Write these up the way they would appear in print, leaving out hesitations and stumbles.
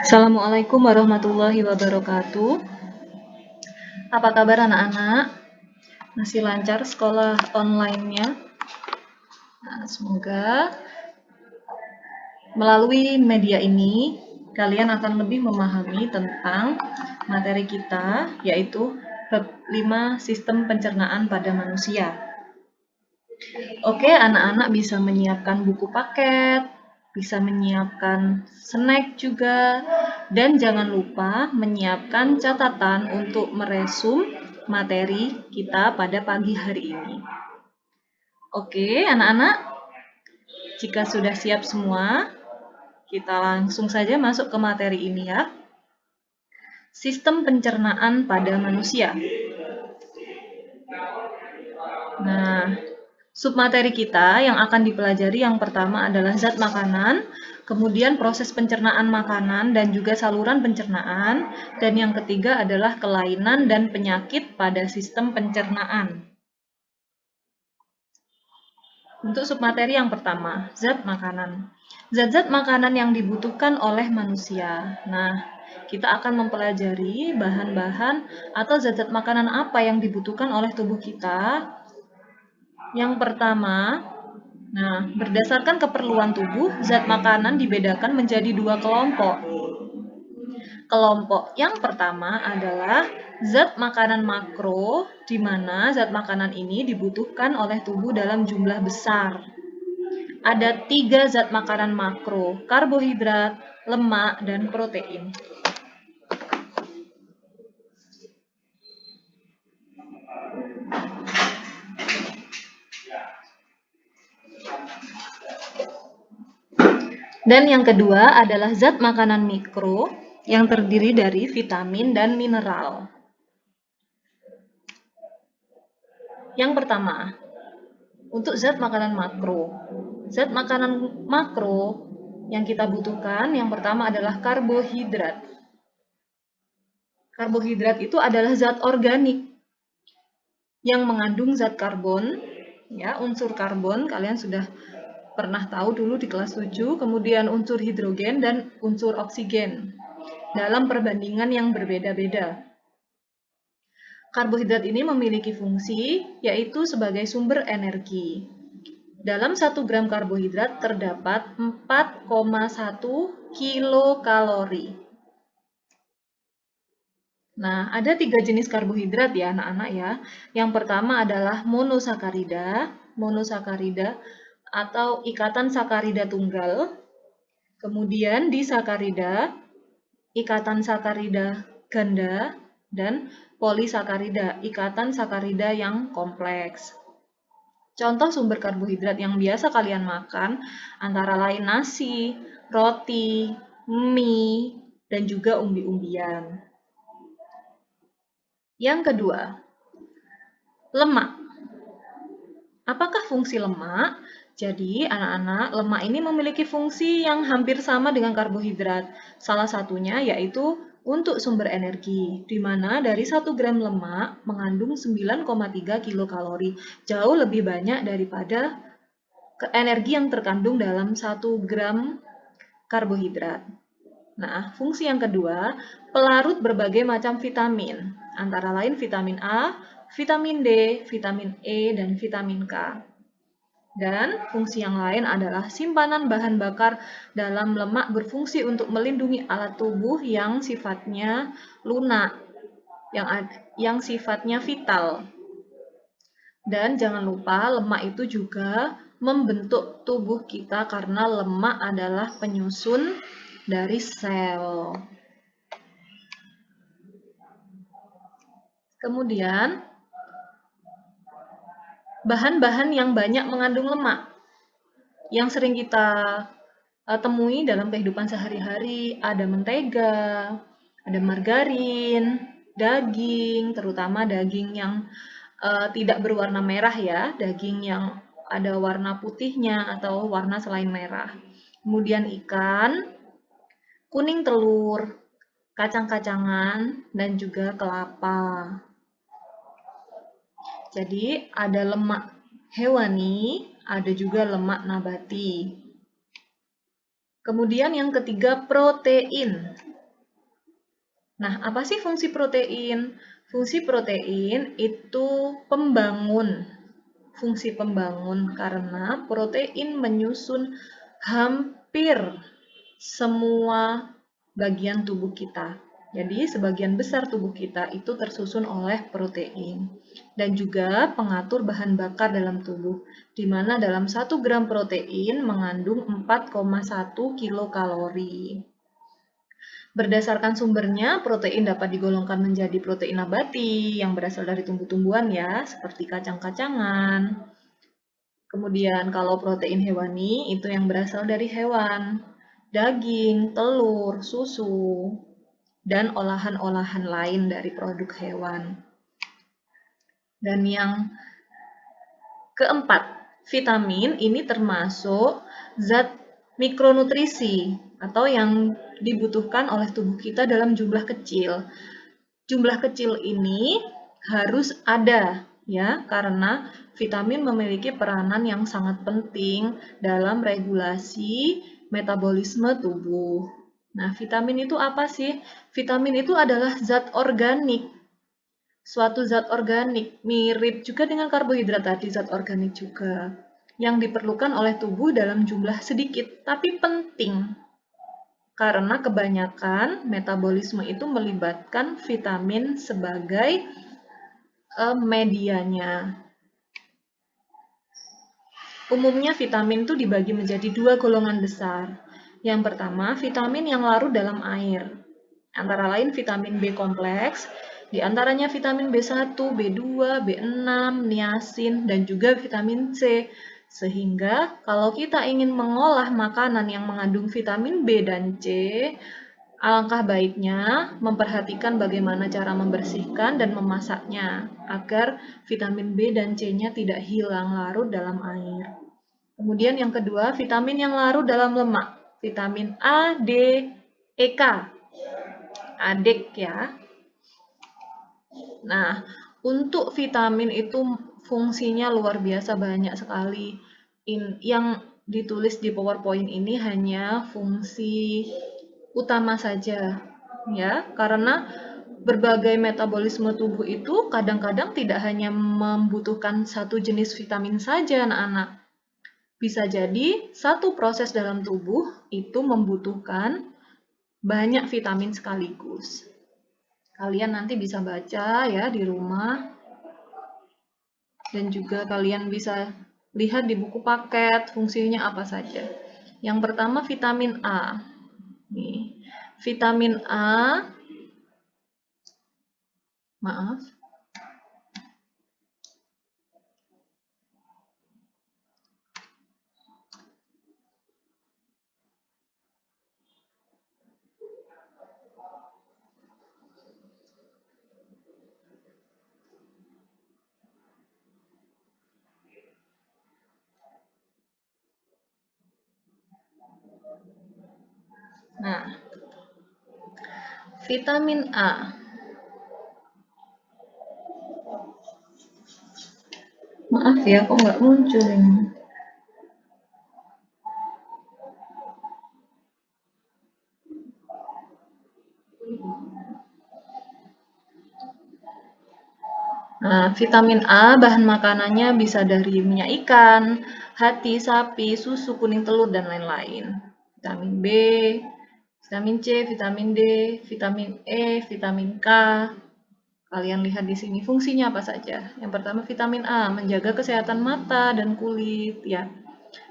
Assalamualaikum warahmatullahi wabarakatuh. Apa kabar anak-anak? Masih lancar sekolah online-nya? Nah, semoga melalui media ini kalian akan lebih memahami tentang materi kita, yaitu bab 5 sistem pencernaan pada manusia. Oke, anak-anak bisa menyiapkan buku paket, bisa menyiapkan snack juga, dan jangan lupa menyiapkan catatan untuk meresum materi kita pada pagi hari ini. Oke, anak-anak, jika sudah siap semua, kita langsung saja masuk ke materi ini ya. Sistem pencernaan pada manusia. Nah, submateri kita yang akan dipelajari yang pertama adalah zat makanan, kemudian proses pencernaan makanan dan juga saluran pencernaan, dan yang ketiga adalah kelainan dan penyakit pada sistem pencernaan. Untuk submateri yang pertama, zat makanan. Zat-zat makanan yang dibutuhkan oleh manusia. Nah, kita akan mempelajari bahan-bahan atau zat-zat makanan apa yang dibutuhkan oleh tubuh kita. Yang pertama, berdasarkan keperluan tubuh, zat makanan dibedakan menjadi dua kelompok. Kelompok yang pertama adalah zat makanan makro, di mana zat makanan ini dibutuhkan oleh tubuh dalam jumlah besar. Ada 3 zat makanan makro, karbohidrat, lemak, dan protein. Dan yang kedua adalah zat makanan mikro yang terdiri dari vitamin dan mineral. Yang pertama, untuk zat makanan makro. Zat makanan makro yang kita butuhkan yang pertama adalah karbohidrat. Karbohidrat itu adalah zat organik yang mengandung zat karbon, ya, unsur karbon kalian sudah pernah tahu dulu di kelas 7, kemudian unsur hidrogen dan unsur oksigen dalam perbandingan yang berbeda-beda. Karbohidrat ini memiliki fungsi yaitu sebagai sumber energi. Dalam 1 gram karbohidrat terdapat 4,1 kilokalori. Nah, ada 3 jenis karbohidrat ya anak-anak ya. Yang pertama adalah monosakarida atau ikatan sakarida tunggal. Kemudian disakarida, ikatan sakarida ganda, dan polisakarida, ikatan sakarida yang kompleks. Contoh sumber karbohidrat yang biasa kalian makan antara lain nasi, roti, mie, dan juga umbi-umbian. Yang kedua, lemak. Apakah fungsi lemak? Jadi, anak-anak, lemak ini memiliki fungsi yang hampir sama dengan karbohidrat. Salah satunya yaitu untuk sumber energi, di mana dari 1 gram lemak mengandung 9,3 kilokalori, jauh lebih banyak daripada energi yang terkandung dalam 1 gram karbohidrat. Nah, fungsi yang kedua, pelarut berbagai macam vitamin, antara lain vitamin A, vitamin D, vitamin E, dan vitamin K. Dan fungsi yang lain adalah simpanan bahan bakar dalam lemak berfungsi untuk melindungi alat tubuh yang sifatnya lunak, yang sifatnya vital. Dan jangan lupa lemak itu juga membentuk tubuh kita karena lemak adalah penyusun dari sel. Kemudian, bahan-bahan yang banyak mengandung lemak yang sering kita temui dalam kehidupan sehari-hari ada mentega, ada margarin, daging, terutama daging yang tidak berwarna merah ya, daging yang ada warna putihnya atau warna selain merah. Kemudian ikan, kuning telur, kacang-kacangan, dan juga kelapa. Jadi ada lemak hewani, ada juga lemak nabati. Kemudian yang ketiga, protein. Nah, apa sih fungsi protein? Fungsi protein itu pembangun. Fungsi pembangun karena protein menyusun hampir semua bagian tubuh kita. Jadi, sebagian besar tubuh kita itu tersusun oleh protein. Dan juga pengatur bahan bakar dalam tubuh, di mana dalam 1 gram protein mengandung 4,1 kilokalori. Berdasarkan sumbernya, protein dapat digolongkan menjadi protein nabati yang berasal dari tumbuh-tumbuhan ya, seperti kacang-kacangan. Kemudian kalau protein hewani itu yang berasal dari hewan, daging, telur, susu, dan olahan-olahan lain dari produk hewan. Dan yang keempat, vitamin ini termasuk zat mikronutrisi atau yang dibutuhkan oleh tubuh kita dalam jumlah kecil. Jumlah kecil ini harus ada ya, karena vitamin memiliki peranan yang sangat penting dalam regulasi metabolisme tubuh. Nah, vitamin itu apa sih? Vitamin itu adalah zat organik. Suatu zat organik, mirip juga dengan karbohidrat tadi, zat organik juga, yang diperlukan oleh tubuh dalam jumlah sedikit, tapi penting. Karena kebanyakan metabolisme itu melibatkan vitamin sebagai medianya. Umumnya vitamin itu dibagi menjadi 2 golongan besar. Yang pertama, vitamin yang larut dalam air. Antara lain vitamin B kompleks, di antaranya vitamin B1, B2, B6, niacin, dan juga vitamin C. Sehingga kalau kita ingin mengolah makanan yang mengandung vitamin B dan C, alangkah baiknya memperhatikan bagaimana cara membersihkan dan memasaknya agar vitamin B dan C-nya tidak hilang larut dalam air. Kemudian yang kedua, vitamin yang larut dalam lemak. Vitamin A, D, E, K. Adik ya. Nah, untuk vitamin itu fungsinya luar biasa banyak sekali. Yang ditulis di PowerPoint ini hanya fungsi utama saja, ya, karena berbagai metabolisme tubuh itu kadang-kadang tidak hanya membutuhkan satu jenis vitamin saja, anak-anak. Bisa jadi satu proses dalam tubuh itu membutuhkan banyak vitamin sekaligus. Kalian nanti bisa baca ya di rumah, dan juga kalian bisa lihat di buku paket fungsinya apa saja. Yang pertama vitamin A. Nih, vitamin A, maaf. Nah, vitamin A. Maaf ya, kok nggak muncul ini. Nah, vitamin A bahan makanannya bisa dari minyak ikan, hati sapi, susu, kuning telur, dan lain-lain. Vitamin B, vitamin C, vitamin D, vitamin E, vitamin K. Kalian lihat di sini fungsinya apa saja. Yang pertama vitamin A, menjaga kesehatan mata dan kulit ya.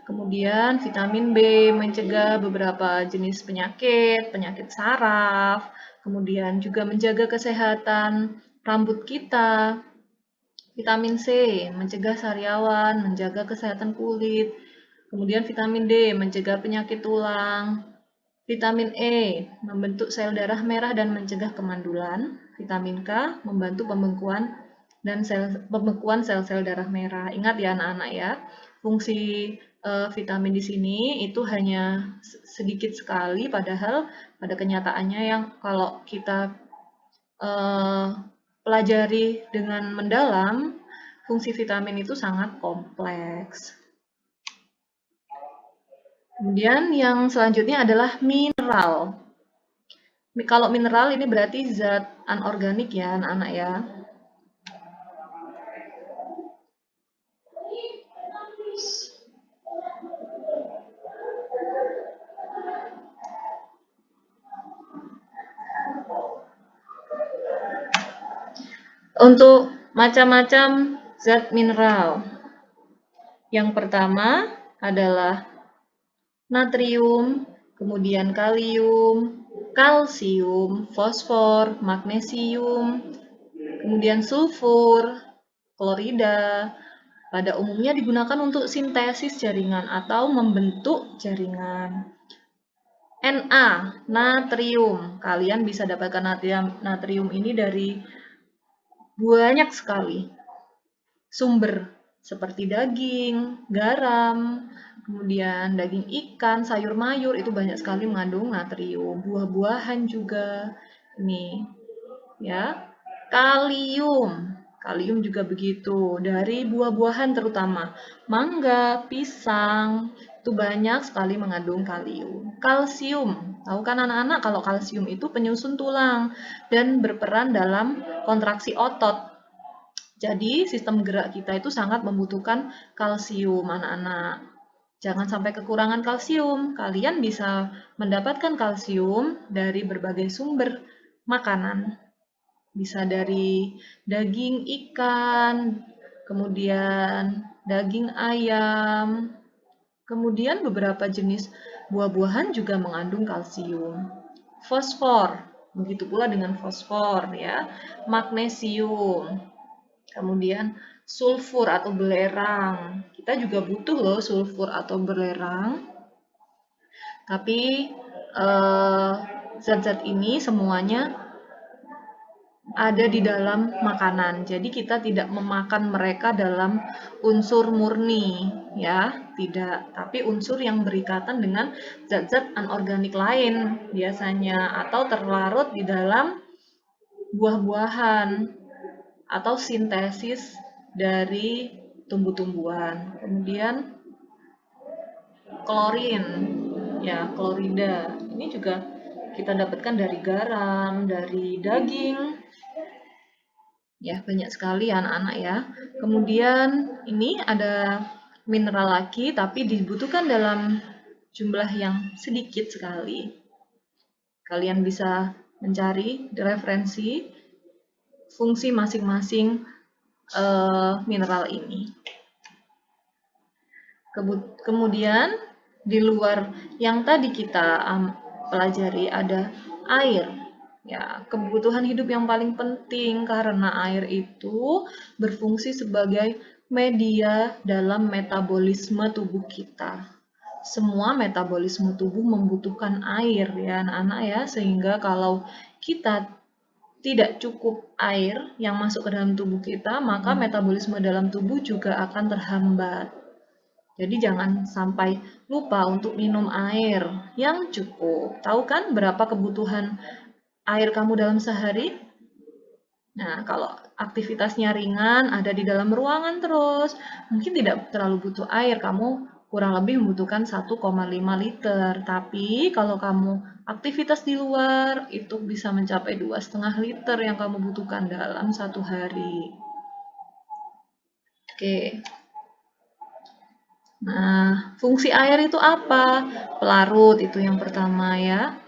Kemudian vitamin B mencegah beberapa jenis penyakit, penyakit saraf. Kemudian juga menjaga kesehatan rambut kita. Vitamin C mencegah sariawan, menjaga kesehatan kulit. Kemudian vitamin D mencegah penyakit tulang. Vitamin E membentuk sel darah merah dan mencegah kemandulan. Vitamin K membantu pembekuan sel-sel darah merah. Ingat ya anak-anak ya, fungsi vitamin di sini itu hanya sedikit sekali, padahal pada kenyataannya yang kalau kita pelajari dengan mendalam, fungsi vitamin itu sangat kompleks. Kemudian yang selanjutnya adalah mineral. Kalau mineral ini berarti zat anorganik ya anak-anak ya. Untuk macam-macam zat mineral. Yang pertama adalah natrium, kemudian kalium, kalsium, fosfor, magnesium, kemudian sulfur, klorida. Pada umumnya digunakan untuk sintesis jaringan atau membentuk jaringan. Na, natrium. Kalian bisa dapatkan natrium ini dari banyak sekali sumber seperti daging, garam, kemudian daging ikan, sayur mayur itu banyak sekali mengandung natrium. Buah-buahan juga ini ya. Kalium. Kalium juga begitu, dari buah-buahan terutama. Mangga, pisang, itu banyak sekali mengandung kalium. Kalsium. Tahu kan anak-anak kalau kalsium itu penyusun tulang dan berperan dalam kontraksi otot. Jadi, sistem gerak kita itu sangat membutuhkan kalsium, anak-anak. Jangan sampai kekurangan kalsium. Kalian bisa mendapatkan kalsium dari berbagai sumber makanan. Bisa dari daging ikan, kemudian daging ayam, kemudian beberapa jenis buah-buahan juga mengandung kalsium. Fosfor, begitu pula dengan fosfor ya. Magnesium, kemudian sulfur atau belerang. Kita juga butuh loh sulfur atau belerang. Tapi zat-zat ini semuanya ada di dalam makanan. Jadi kita tidak memakan mereka dalam unsur murni, ya, tidak. Tapi unsur yang berikatan dengan zat-zat anorganik lain biasanya atau terlarut di dalam buah-buahan atau sintesis dari tumbuh-tumbuhan. Kemudian klorin, ya, klorida. Ini juga kita dapatkan dari garam, dari daging. Ya, banyak sekali anak-anak ya. Kemudian ini ada mineral lagi tapi dibutuhkan dalam jumlah yang sedikit sekali. Kalian bisa mencari referensi fungsi masing-masing mineral ini. Kemudian di luar yang tadi kita pelajari ada air. Ya, kebutuhan hidup yang paling penting karena air itu berfungsi sebagai media dalam metabolisme tubuh kita. Semua metabolisme tubuh membutuhkan air ya anak-anak ya, sehingga kalau kita tidak cukup air yang masuk ke dalam tubuh kita, maka metabolisme dalam tubuh juga akan terhambat. Jadi jangan sampai lupa untuk minum air yang cukup. Tahu kan berapa kebutuhan air kamu dalam sehari? Nah, kalau aktivitasnya ringan, ada di dalam ruangan terus, mungkin tidak terlalu butuh air, kamu kurang lebih membutuhkan 1,5 liter. Tapi kalau kamu aktivitas di luar, itu bisa mencapai 2,5 liter yang kamu butuhkan dalam satu hari. Oke. Nah, fungsi air itu apa? Pelarut itu yang pertama ya.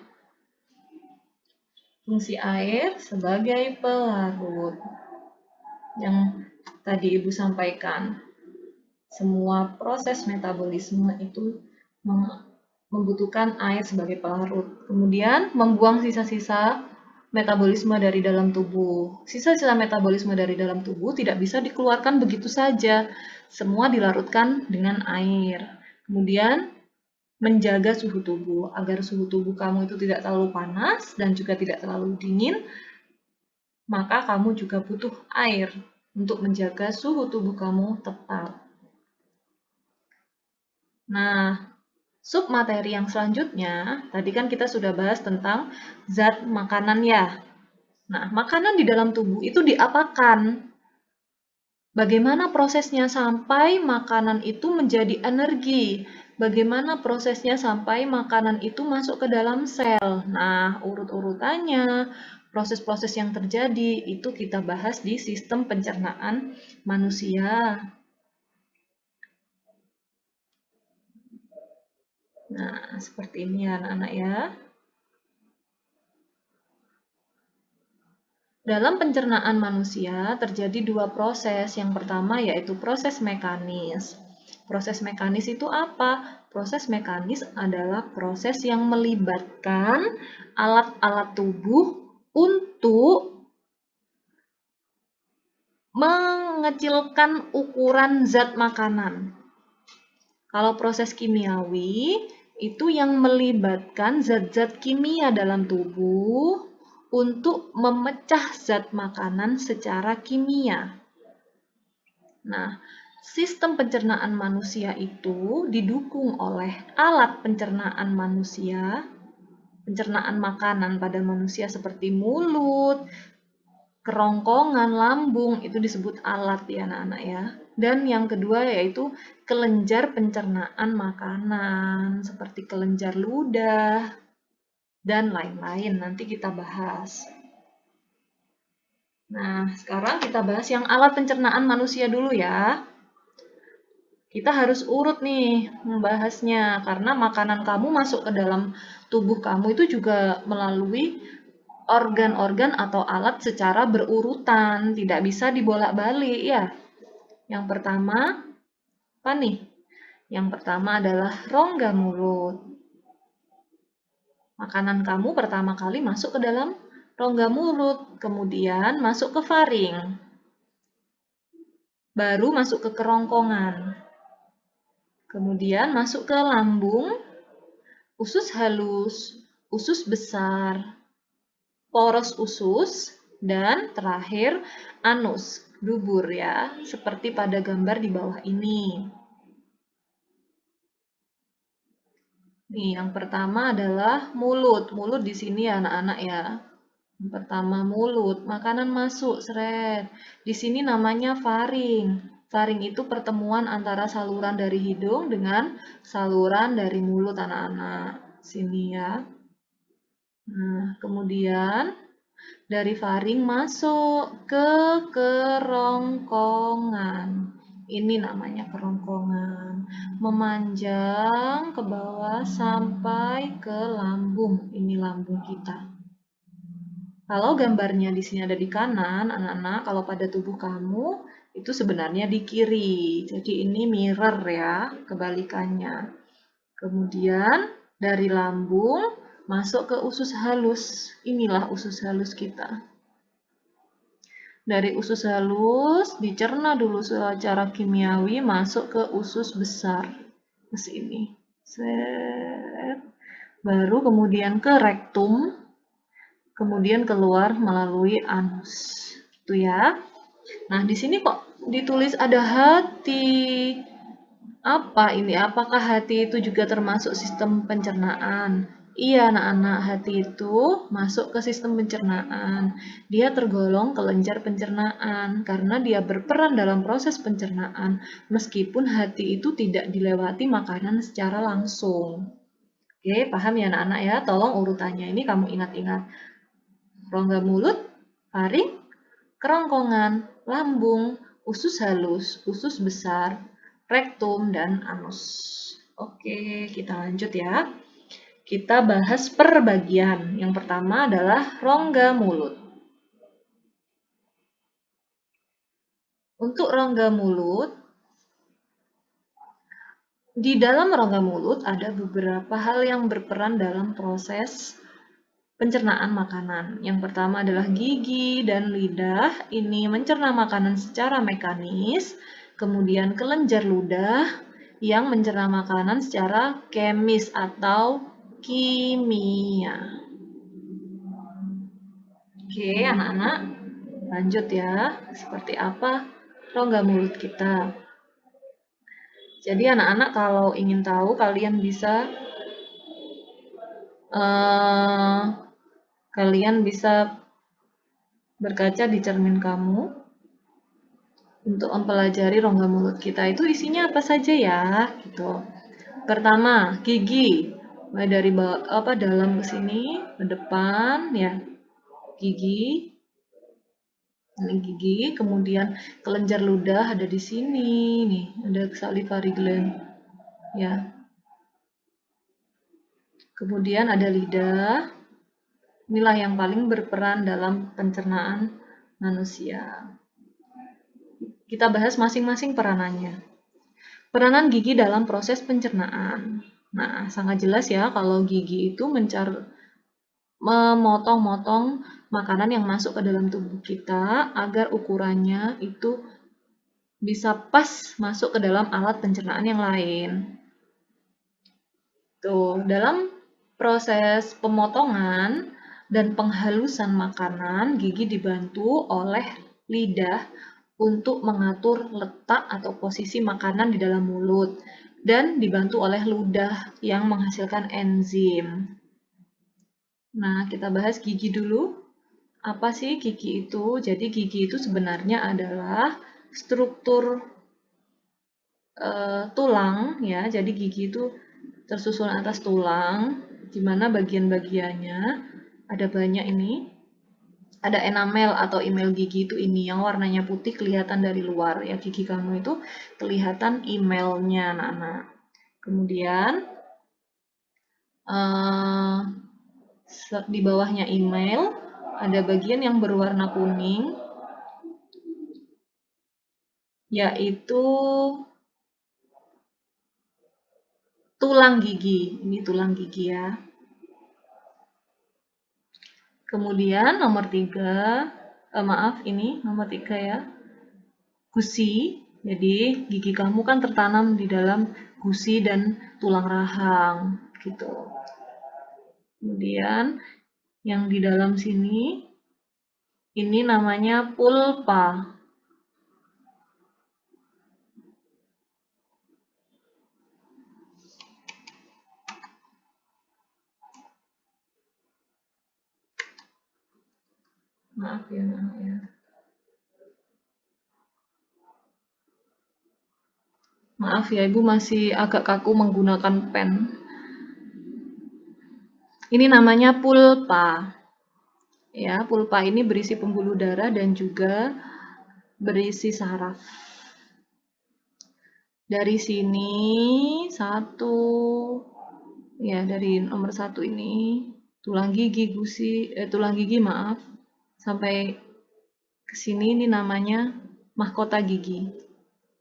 Fungsi air sebagai pelarut. Yang tadi Ibu sampaikan. Semua proses metabolisme itu membutuhkan air sebagai pelarut. Kemudian membuang sisa-sisa metabolisme dari dalam tubuh. Sisa-sisa metabolisme dari dalam tubuh tidak bisa dikeluarkan begitu saja. Semua dilarutkan dengan air. Kemudian menjaga suhu tubuh agar suhu tubuh kamu itu tidak terlalu panas dan juga tidak terlalu dingin, maka kamu juga butuh air untuk menjaga suhu tubuh kamu tetap. Nah, submateri yang selanjutnya, tadi kan kita sudah bahas tentang zat makanan ya. Nah, makanan di dalam tubuh itu diapakan? Bagaimana prosesnya sampai makanan itu menjadi energi? Bagaimana prosesnya sampai makanan itu masuk ke dalam sel? Nah, urut-urutannya, proses-proses yang terjadi itu kita bahas di sistem pencernaan manusia. Nah, seperti ini ya anak-anak ya. Dalam pencernaan manusia terjadi dua proses. Yang pertama yaitu proses mekanis. Proses mekanis itu apa? Proses mekanis adalah proses yang melibatkan alat-alat tubuh untuk mengecilkan ukuran zat makanan. Kalau proses kimiawi itu yang melibatkan zat-zat kimia dalam tubuh untuk memecah zat makanan secara kimia. Nah, sistem pencernaan manusia itu didukung oleh alat pencernaan manusia, pencernaan makanan pada manusia seperti mulut, kerongkongan, lambung, itu disebut alat ya anak-anak ya. Dan yang kedua yaitu kelenjar pencernaan makanan, seperti kelenjar ludah, dan lain-lain. Nanti kita bahas. Nah, sekarang kita bahas yang alat pencernaan manusia dulu ya. Kita harus urut nih membahasnya, karena makanan kamu masuk ke dalam tubuh kamu itu juga melalui organ-organ atau alat secara berurutan, tidak bisa dibolak-balik ya. Yang pertama, apa nih? Yang pertama adalah rongga mulut. Makanan kamu pertama kali masuk ke dalam rongga mulut, kemudian masuk ke faring, baru masuk ke kerongkongan, kemudian masuk ke lambung, usus halus, usus besar, poros usus, dan terakhir anus, dubur ya, seperti pada gambar di bawah ini. Nih, yang pertama adalah mulut. Mulut di sini ya anak-anak ya. Yang pertama mulut, makanan masuk, seret. Di sini namanya faring. Faring itu pertemuan antara saluran dari hidung dengan saluran dari mulut anak-anak. Sini ya. Nah, kemudian dari faring masuk ke kerongkongan. Ini namanya kerongkongan. Memanjang ke bawah sampai ke lambung. Ini lambung kita. Kalau gambarnya di sini ada di kanan, anak-anak, kalau pada tubuh kamu itu sebenarnya di kiri. Jadi ini mirror ya, kebalikannya. Kemudian dari lambung masuk ke usus halus. Inilah usus halus kita. Dari usus halus dicerna dulu secara kimiawi masuk ke usus besar. Ke sini. Set. Baru kemudian ke rektum, kemudian keluar melalui anus. Itu ya. Nah, di sini kok ditulis ada hati. Apa ini? Apakah hati itu juga termasuk sistem pencernaan? Iya, anak-anak, hati itu masuk ke sistem pencernaan. Dia tergolong kelenjar pencernaan karena dia berperan dalam proses pencernaan, meskipun hati itu tidak dilewati makanan secara langsung. Oke, paham ya anak-anak ya? Tolong urutannya ini kamu ingat-ingat. Rongga mulut, faring, kerongkongan, lambung, usus halus, usus besar, rektum, dan anus. Oke, kita lanjut ya. Kita bahas per bagian. Yang pertama adalah rongga mulut. Untuk rongga mulut, di dalam rongga mulut ada beberapa hal yang berperan dalam proses pencernaan makanan. Yang pertama adalah gigi dan lidah. Ini mencerna makanan secara mekanis. Kemudian kelenjar ludah yang mencerna makanan secara kemis atau kimia. Oke, anak-anak, lanjut ya. Seperti apa rongga mulut kita? Jadi anak-anak kalau ingin tahu kalian bisa berkaca di cermin kamu. untuk mempelajari rongga mulut kita itu isinya apa saja ya, gitu. Pertama, gigi. Mulai dari dalam ke sini, ke depan ya. Gigi. Ini gigi, kemudian kelenjar ludah ada di sini nih, ada salivary gland. Ya. Kemudian ada lidah. Inilah yang paling berperan dalam pencernaan manusia. Kita bahas masing-masing peranannya. Peranan gigi dalam proses pencernaan. Nah, sangat jelas ya kalau gigi itu memotong-motong makanan yang masuk ke dalam tubuh kita agar ukurannya itu bisa pas masuk ke dalam alat pencernaan yang lain. Tuh, dalam proses pemotongan dan penghalusan makanan, gigi dibantu oleh lidah untuk mengatur letak atau posisi makanan di dalam mulut dan dibantu oleh ludah yang menghasilkan enzim. Nah, kita bahas gigi dulu. Apa sih gigi itu? Jadi gigi itu sebenarnya adalah struktur tulang ya. Jadi gigi itu tersusun atas tulang, di mana bagian-bagiannya ada banyak ini. Ada enamel atau email gigi itu ini yang warnanya putih kelihatan dari luar ya, gigi kamu itu kelihatan emailnya anak-anak. Kemudian di bawahnya email ada bagian yang berwarna kuning, yaitu tulang gigi. Ini tulang gigi ya. Kemudian nomor 3, ini nomor 3 ya, gusi. Jadi gigi kamu kan tertanam di dalam gusi dan tulang rahang gitu. Kemudian yang di dalam sini ini namanya pulpa. Maaf ya. Maaf ya, Ibu masih agak kaku menggunakan pen. Ini namanya pulpa. Ya, pulpa ini berisi pembuluh darah dan juga berisi saraf. Dari sini dari nomor 1 ini tulang gigi maaf, sampai ke sini ini namanya mahkota gigi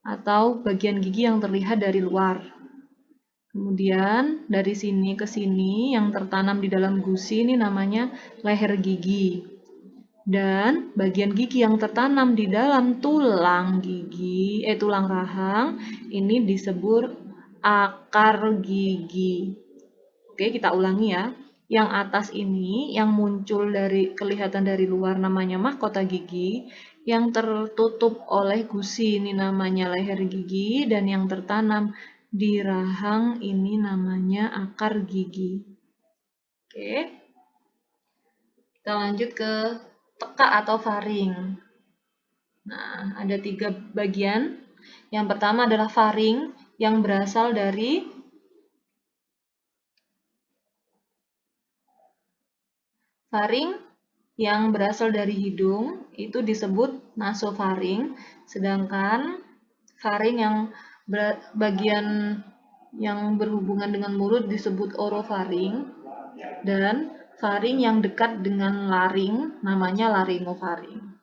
atau bagian gigi yang terlihat dari luar. Kemudian dari sini ke sini yang tertanam di dalam gusi ini namanya leher gigi. Dan bagian gigi yang tertanam di dalam tulang rahang ini disebut akar gigi. Oke, kita ulangi ya. Yang atas ini yang muncul kelihatan dari luar namanya mahkota gigi, yang tertutup oleh gusi ini namanya leher gigi, dan yang tertanam di rahang ini namanya akar gigi. Oke. Kita lanjut ke tekak atau faring. Nah, ada 3 bagian. Yang pertama adalah faring yang berasal dari hidung, itu disebut nasofaring, sedangkan faring yang bagian yang berhubungan dengan mulut disebut orofaring, dan faring yang dekat dengan laring namanya laringofaring.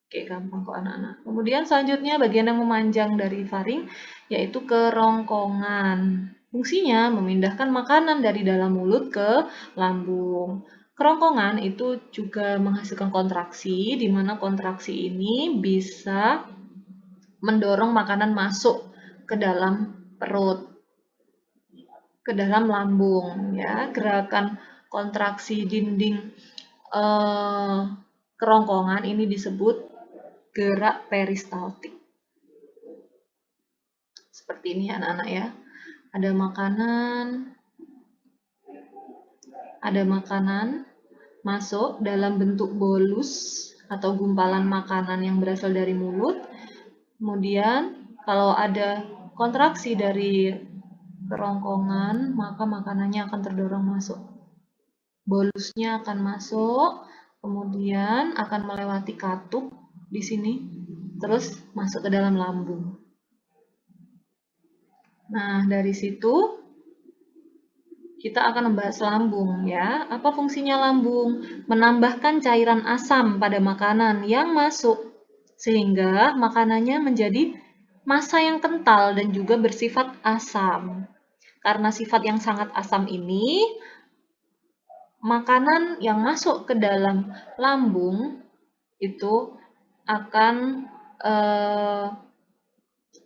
Oke, gampang kok anak-anak. Kemudian selanjutnya bagian yang memanjang dari faring yaitu kerongkongan. Fungsinya memindahkan makanan dari dalam mulut ke lambung. Kerongkongan itu juga menghasilkan kontraksi, di mana kontraksi ini bisa mendorong makanan masuk ke dalam perut, ke dalam lambung ya. Gerakan kontraksi dinding kerongkongan ini disebut gerak peristaltik. Seperti ini anak-anak ya. Ada makanan masuk dalam bentuk bolus atau gumpalan makanan yang berasal dari mulut. Kemudian kalau ada kontraksi dari kerongkongan, maka makanannya akan terdorong masuk. Bolusnya akan masuk, kemudian akan melewati katup di sini, terus masuk ke dalam lambung. Nah, dari situ kita akan membahas lambung ya. Apa fungsinya lambung? Menambahkan cairan asam pada makanan yang masuk sehingga makanannya menjadi massa yang kental dan juga bersifat asam. Karena sifat yang sangat asam ini, makanan yang masuk ke dalam lambung itu akan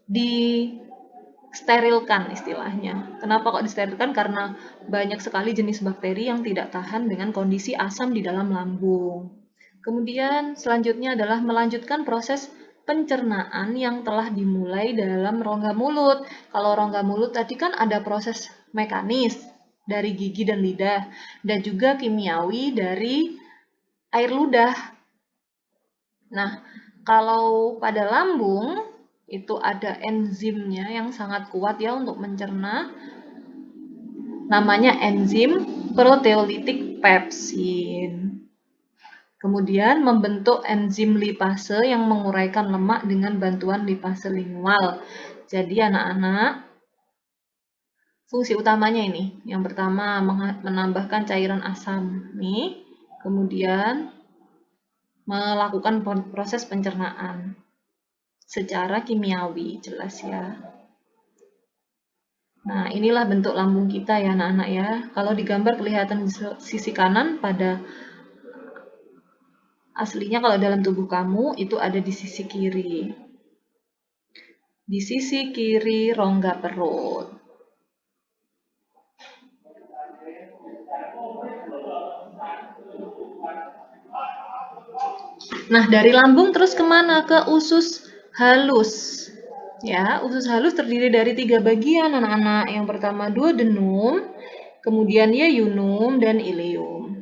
disterilkan istilahnya. Kenapa kok disterilkan? Karena banyak sekali jenis bakteri yang tidak tahan dengan kondisi asam di dalam lambung. Kemudian selanjutnya adalah melanjutkan proses pencernaan yang telah dimulai dalam rongga mulut. Kalau rongga mulut tadi kan ada proses mekanis dari gigi dan lidah, dan juga kimiawi dari air ludah. Nah, kalau pada lambung itu ada enzimnya yang sangat kuat ya untuk mencerna, namanya enzim proteolitik pepsin. Kemudian membentuk enzim lipase yang menguraikan lemak dengan bantuan lipase lingual. Jadi anak-anak, fungsi utamanya ini. Yang pertama menambahkan cairan asam nih, kemudian melakukan proses pencernaan secara kimiawi, jelas ya. Nah, inilah bentuk lambung kita ya anak-anak ya. Kalau digambar kelihatan di sisi kanan, pada aslinya kalau dalam tubuh kamu itu ada di sisi kiri. Di sisi kiri rongga perut. Nah, dari lambung terus kemana? Ke usus halus. Ya, usus halus terdiri dari 3 bagian anak-anak. Yang pertama duodenum, kemudian yeyunum, dan ileum.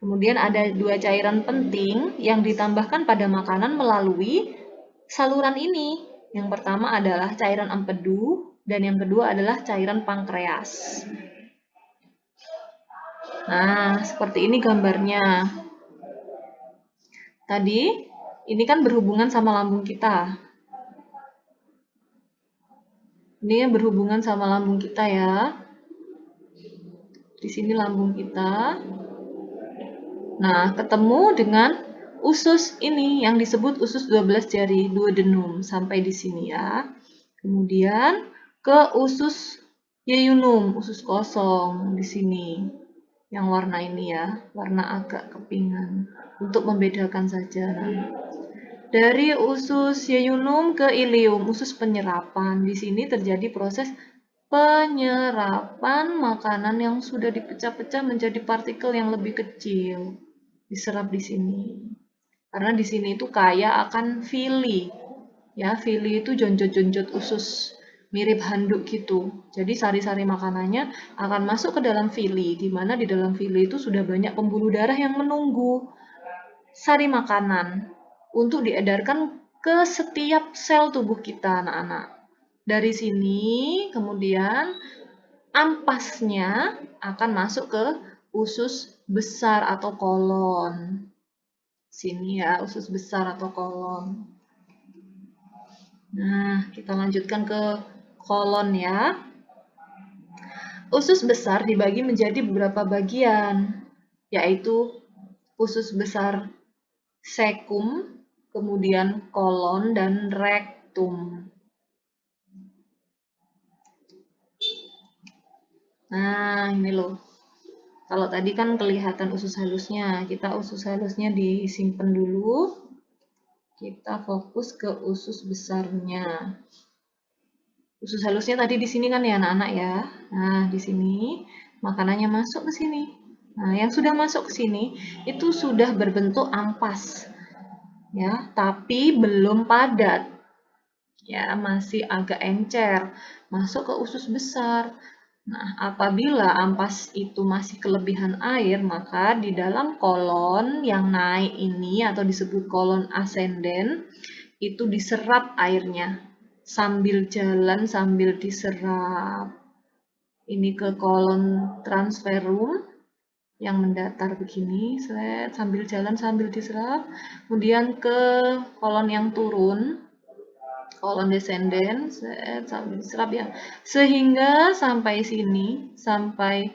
Kemudian ada 2 cairan penting yang ditambahkan pada makanan melalui saluran ini. Yang pertama adalah cairan empedu, dan yang kedua adalah cairan pankreas. Nah, seperti ini gambarnya. Tadi, ini kan berhubungan sama lambung kita. Ini berhubungan sama lambung kita ya. Di sini lambung kita. Nah, ketemu dengan usus ini yang disebut usus 12 jari, duodenum, sampai di sini ya. Kemudian ke usus yeyunum, usus kosong di sini. Yang warna ini ya, warna agak kepingan untuk membedakan saja. Nah, dari usus yeyunum ke ileum, usus penyerapan. Di sini terjadi proses penyerapan makanan yang sudah dipecah-pecah menjadi partikel yang lebih kecil. Diserap di sini. Karena di sini itu kaya akan villi. Ya, villi itu jonjot-jonjot usus, mirip handuk gitu. Jadi sari-sari makanannya akan masuk ke dalam villi, di mana di dalam villi itu sudah banyak pembuluh darah yang menunggu sari makanan untuk diedarkan ke setiap sel tubuh kita, anak-anak. Dari sini, kemudian ampasnya akan masuk ke usus besar atau kolon. Sini ya, usus besar atau kolon. Nah, kita lanjutkan ke kolon ya. Usus besar dibagi menjadi beberapa bagian, yaitu usus besar cecum, kemudian kolon, dan rektum. Nah, ini loh. Kalau tadi kan kelihatan usus halusnya, kita usus halusnya disimpan dulu. Kita fokus ke usus besarnya. Usus halusnya tadi di sini kan ya anak-anak ya. Nah, di sini makanannya masuk ke sini. Nah, yang sudah masuk ke sini itu sudah berbentuk ampas. Ya, tapi belum padat. Ya, masih agak encer. Masuk ke usus besar. Nah, apabila ampas itu masih kelebihan air, maka di dalam kolon yang naik ini atau disebut kolon ascendent, itu diserap airnya. Sambil jalan, sambil diserap. Ini ke kolon transferum yang mendatar begini, sambil jalan, sambil diserap. Kemudian ke kolon yang turun, kolon descendens, sambil diserap ya. Sehingga sampai sini, sampai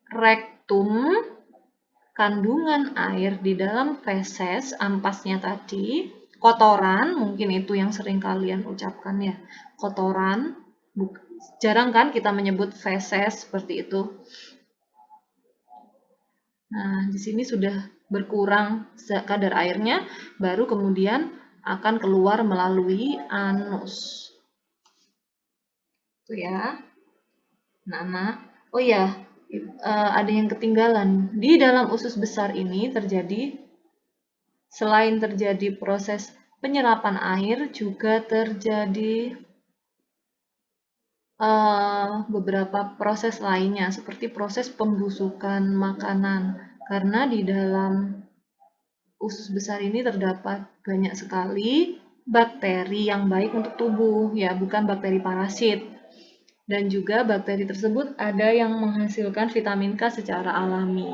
rektum, kandungan air di dalam feses, ampasnya tadi, kotoran, mungkin itu yang sering kalian ucapkan ya, kotoran. Jarang kan kita menyebut feses seperti itu. Nah, di sini sudah berkurang kadar airnya, baru kemudian akan keluar melalui anus. Itu ya. Nah, oh ya, ada yang ketinggalan. Di dalam usus besar ini selain terjadi proses penyerapan air, juga terjadi beberapa proses lainnya, seperti proses pembusukan makanan. Karena di dalam usus besar ini terdapat banyak sekali bakteri yang baik untuk tubuh, ya, bukan bakteri parasit. Dan juga bakteri tersebut ada yang menghasilkan vitamin K secara alami.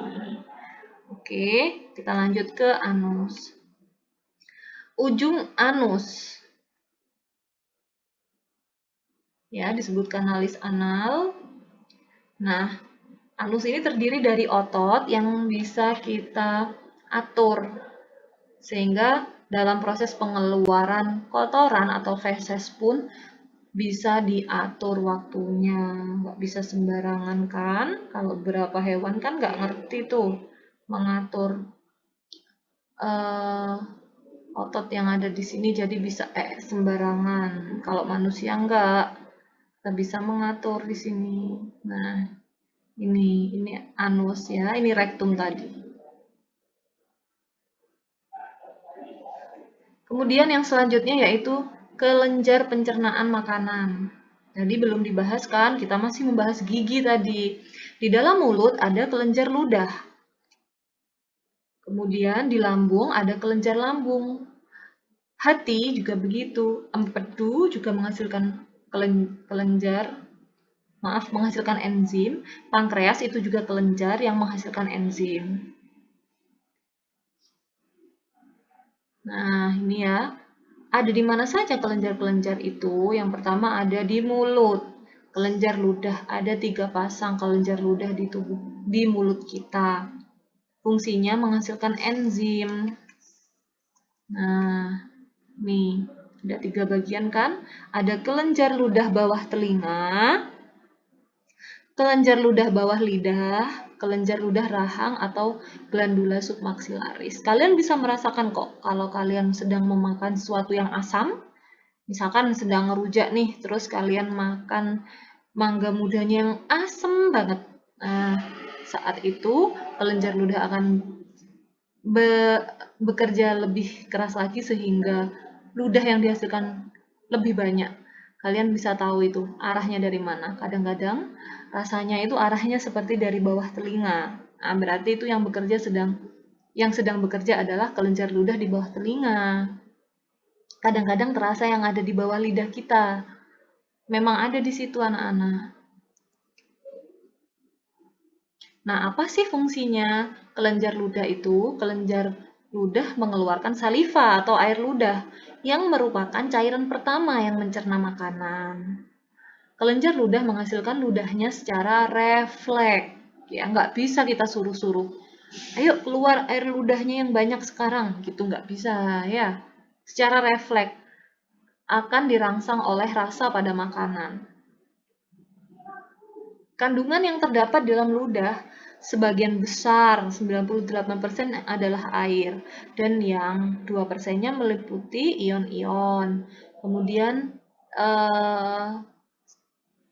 Oke, kita lanjut ke anus. Ujung anus, ya, disebut kanalis anal. Nah, anus ini terdiri dari otot yang bisa kita atur, sehingga dalam proses pengeluaran kotoran atau feses pun bisa diatur waktunya, nggak bisa sembarangan kan. Kalau beberapa hewan kan nggak ngerti tuh mengatur otot yang ada di sini, jadi bisa sembarangan. Kalau manusia nggak bisa mengatur di sini. Nah, ini anus ya, ini rektum tadi. Kemudian yang selanjutnya yaitu kelenjar pencernaan makanan. Jadi belum dibahas kan, kita masih membahas gigi tadi. Di dalam mulut ada kelenjar ludah. Kemudian di lambung ada kelenjar lambung. Hati juga begitu. Empedu juga menghasilkan menghasilkan enzim. Pankreas itu juga kelenjar yang menghasilkan enzim. Nah, ini ya. Ada di mana saja kelenjar-kelenjar itu? Yang pertama ada di mulut. Kelenjar ludah, ada 3 pasang kelenjar ludah di mulut kita. Fungsinya menghasilkan enzim. Nah, nih, ada 3 bagian kan? Ada kelenjar ludah bawah telinga, kelenjar ludah bawah lidah, kelenjar ludah rahang atau glandula submaxillaris. Kalian bisa merasakan kok kalau kalian sedang memakan sesuatu yang asam. Misalkan sedang ngerujak nih, terus kalian makan mangga mudanya yang asam banget. Nah, saat itu kelenjar ludah akan bekerja lebih keras lagi sehingga ludah yang dihasilkan lebih banyak. Kalian bisa tahu itu arahnya dari mana. Kadang-kadang rasanya itu arahnya seperti dari bawah telinga. Nah, berarti itu yang sedang bekerja adalah kelenjar ludah di bawah telinga. Kadang-kadang terasa yang ada di bawah lidah kita. Memang ada di situ anak-anak. Nah, apa sih fungsinya kelenjar ludah itu? Kelenjar ludah mengeluarkan saliva atau air ludah yang merupakan cairan pertama yang mencerna makanan. Kelenjar ludah menghasilkan ludahnya secara refleks. Ya, nggak bisa kita suruh-suruh. Ayo keluar air ludahnya yang banyak sekarang, gitu nggak bisa ya. Secara refleks akan dirangsang oleh rasa pada makanan. Kandungan yang terdapat dalam ludah sebagian besar, 98% adalah air, dan yang 2%-nya meliputi ion-ion. Kemudian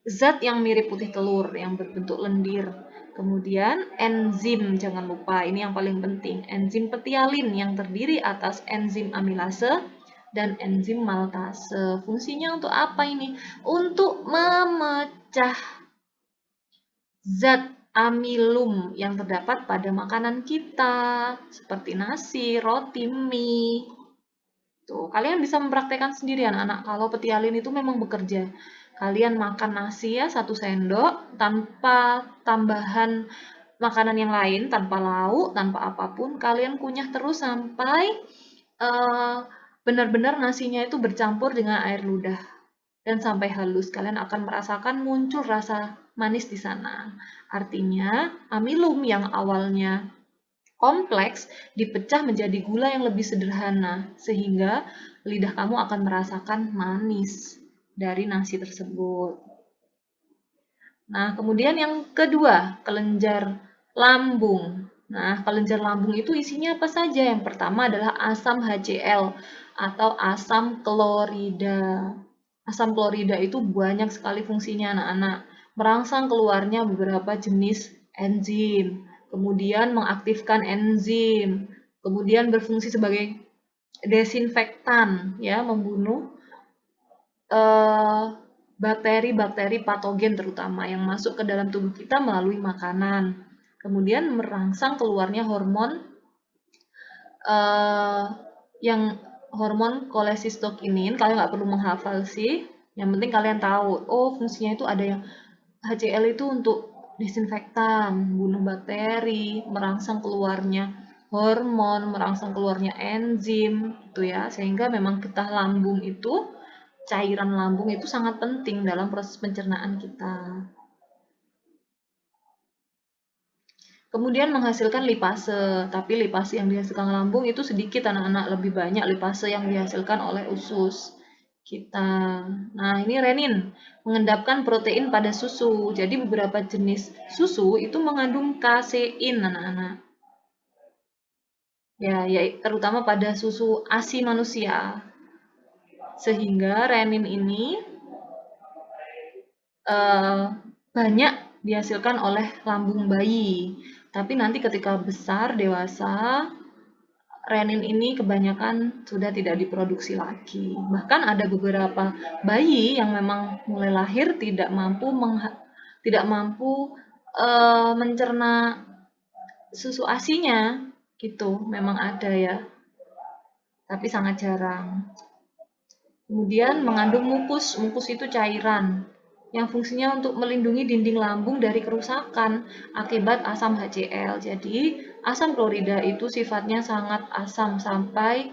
zat yang mirip putih telur yang berbentuk lendir. Kemudian enzim, jangan lupa, ini yang paling penting. Enzim petialin yang terdiri atas enzim amilase dan enzim maltase. Fungsinya untuk apa ini? Untuk memecah zat amilum yang terdapat pada makanan kita, seperti nasi, roti, mie. Tuh, kalian bisa mempraktekkan sendiri anak-anak kalau petialin itu memang bekerja. Kalian makan nasi ya 1 sendok tanpa tambahan makanan yang lain, tanpa lauk, tanpa apapun, kalian kunyah terus sampai benar-benar nasinya itu bercampur dengan air ludah dan sampai halus. Kalian akan merasakan muncul rasa manis di sana. Artinya, amilum yang awalnya kompleks dipecah menjadi gula yang lebih sederhana, sehingga lidah kamu akan merasakan manis dari nasi tersebut. Nah, kemudian yang kedua, kelenjar lambung. Nah, kelenjar lambung itu isinya apa saja? Yang pertama adalah asam HCl atau asam klorida. Asam klorida itu banyak sekali fungsinya anak-anak. Merangsang keluarnya beberapa jenis enzim, kemudian mengaktifkan enzim, kemudian berfungsi sebagai desinfektan, ya, membunuh bakteri-bakteri patogen terutama yang masuk ke dalam tubuh kita melalui makanan. Kemudian merangsang keluarnya hormon yang hormon kolesistokinin. Kalian nggak perlu menghafal sih. Yang penting kalian tahu, oh fungsinya itu ada yang HCl itu untuk disinfektan, bunuh bakteri, merangsang keluarnya hormon, merangsang keluarnya enzim, gitu ya. Sehingga memang getah lambung itu, cairan lambung itu sangat penting dalam proses pencernaan kita. Kemudian menghasilkan lipase, tapi lipase yang dihasilkan lambung itu sedikit anak-anak, lebih banyak lipase yang dihasilkan oleh usus kita. Nah, ini renin, mengendapkan protein pada susu. Jadi beberapa jenis susu itu mengandung kasein anak-anak. Ya, terutama pada susu ASI manusia. Sehingga renin ini banyak dihasilkan oleh lambung bayi. Tapi nanti ketika besar, dewasa, renin ini kebanyakan sudah tidak diproduksi lagi. Bahkan ada beberapa bayi yang memang mulai lahir tidak mampu mencerna susu asinya, gitu. Memang ada ya, tapi sangat jarang. Kemudian mengandung mukus. Mukus itu cairan yang fungsinya untuk melindungi dinding lambung dari kerusakan akibat asam HCl. Jadi, asam klorida itu sifatnya sangat asam sampai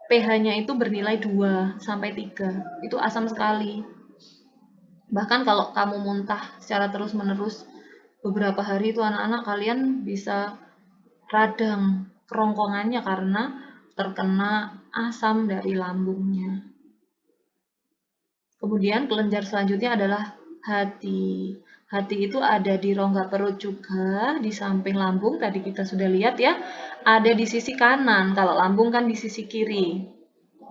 pH-nya itu bernilai 2 sampai 3. Itu asam sekali. Bahkan kalau kamu muntah secara terus-menerus beberapa hari itu anak-anak kalian bisa radang kerongkongannya karena terkena asam dari lambungnya. Kemudian kelenjar selanjutnya adalah hati. Hati itu ada di rongga perut juga, di samping lambung, tadi kita sudah lihat ya. Ada di sisi kanan, kalau lambung kan di sisi kiri.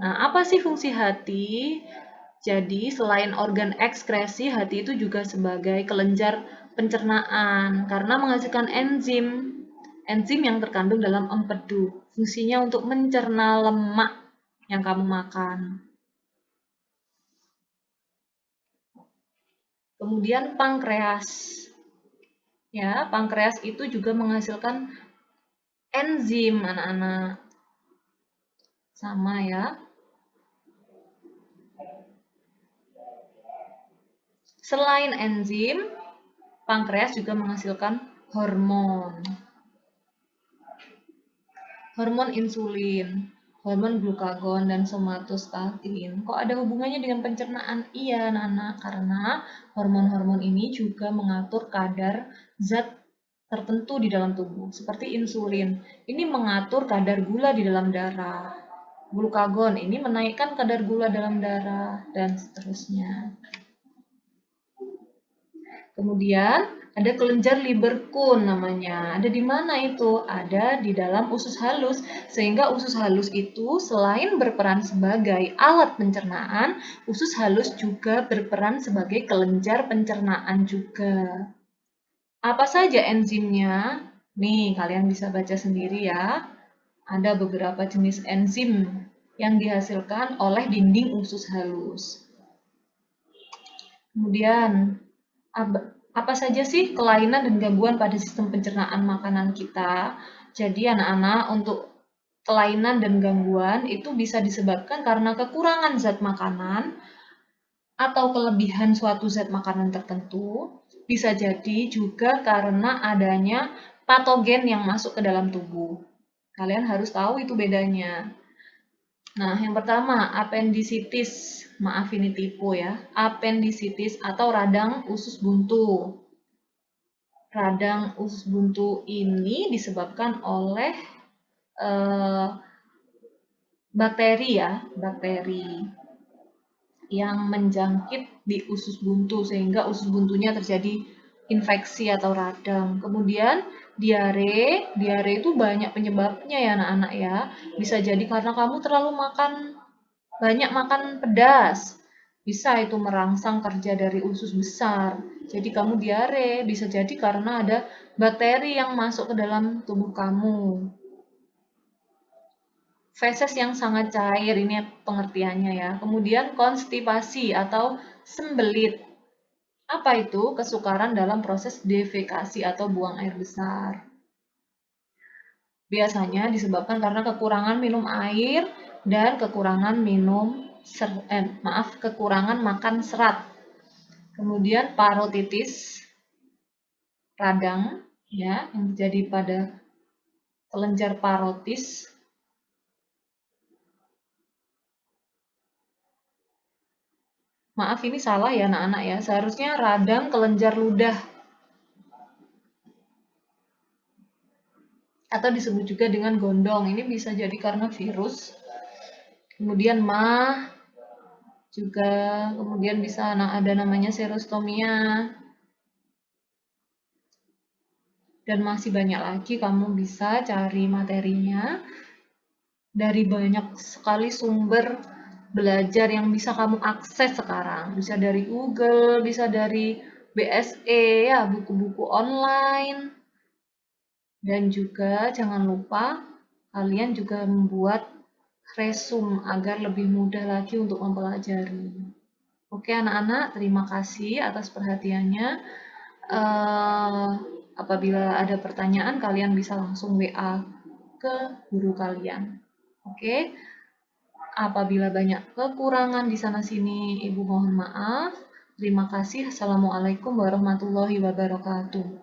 Nah, apa sih fungsi hati? Jadi, selain organ ekskresi, hati itu juga sebagai kelenjar pencernaan karena menghasilkan enzim. Enzim yang terkandung dalam empedu. Fungsinya untuk mencerna lemak yang kamu makan. Kemudian pankreas. Ya, pankreas itu juga menghasilkan enzim anak-anak. Sama ya. Selain enzim, pankreas juga menghasilkan hormon. Hormon insulin, hormon glukagon, dan somatostatin. Kok ada hubungannya dengan pencernaan? Iya, anak-anak, karena hormon-hormon ini juga mengatur kadar zat tertentu di dalam tubuh, seperti insulin. Ini mengatur kadar gula di dalam darah. Glukagon ini menaikkan kadar gula dalam darah, dan seterusnya. Kemudian ada kelenjar Lieberkühn namanya. Ada di mana itu? Ada di dalam usus halus. Sehingga usus halus itu selain berperan sebagai alat pencernaan, usus halus juga berperan sebagai kelenjar pencernaan juga. Apa saja enzimnya? Nih, kalian bisa baca sendiri ya. Ada beberapa jenis enzim yang dihasilkan oleh dinding usus halus. Kemudian, apa saja sih kelainan dan gangguan pada sistem pencernaan makanan kita? Jadi anak-anak, untuk kelainan dan gangguan itu bisa disebabkan karena kekurangan zat makanan atau kelebihan suatu zat makanan tertentu, bisa jadi juga karena adanya patogen yang masuk ke dalam tubuh. Kalian harus tahu itu bedanya. Nah, yang pertama, apendisitis. Maaf ini tipu ya. Apendisitis atau radang usus buntu. Radang usus buntu ini disebabkan oleh bakteri ya, bakteri yang menjangkit di usus buntu sehingga usus buntunya terjadi infeksi atau radang. Kemudian diare itu banyak penyebabnya ya anak-anak ya. Bisa jadi karena kamu terlalu banyak makan pedas. Bisa itu merangsang kerja dari usus besar. Jadi kamu diare, bisa jadi karena ada bakteri yang masuk ke dalam tubuh kamu. Feses yang sangat cair, ini pengertiannya ya. Kemudian konstipasi atau sembelit. Apa itu? Kesukaran dalam proses defekasi atau buang air besar. Biasanya disebabkan karena kekurangan minum air dan kekurangan kekurangan makan serat. Kemudian parotitis, radang ya, yang terjadi pada kelenjar parotis. Maaf ini salah ya anak-anak ya, seharusnya radang kelenjar ludah. Atau disebut juga dengan gondong. Ini bisa jadi karena virus. Kemudian juga, kemudian bisa ada namanya serostomia. Dan masih banyak lagi, kamu bisa cari materinya dari banyak sekali sumber belajar yang bisa kamu akses sekarang. Bisa dari Google, bisa dari BSE, ya, buku-buku online. Dan juga jangan lupa kalian juga membuat resume agar lebih mudah lagi untuk mempelajari. Oke anak-anak, terima kasih atas perhatiannya. Apabila ada pertanyaan, kalian bisa langsung WA ke guru kalian. Oke, apabila banyak kekurangan di sana-sini, Ibu mohon maaf. Terima kasih. Assalamualaikum warahmatullahi wabarakatuh.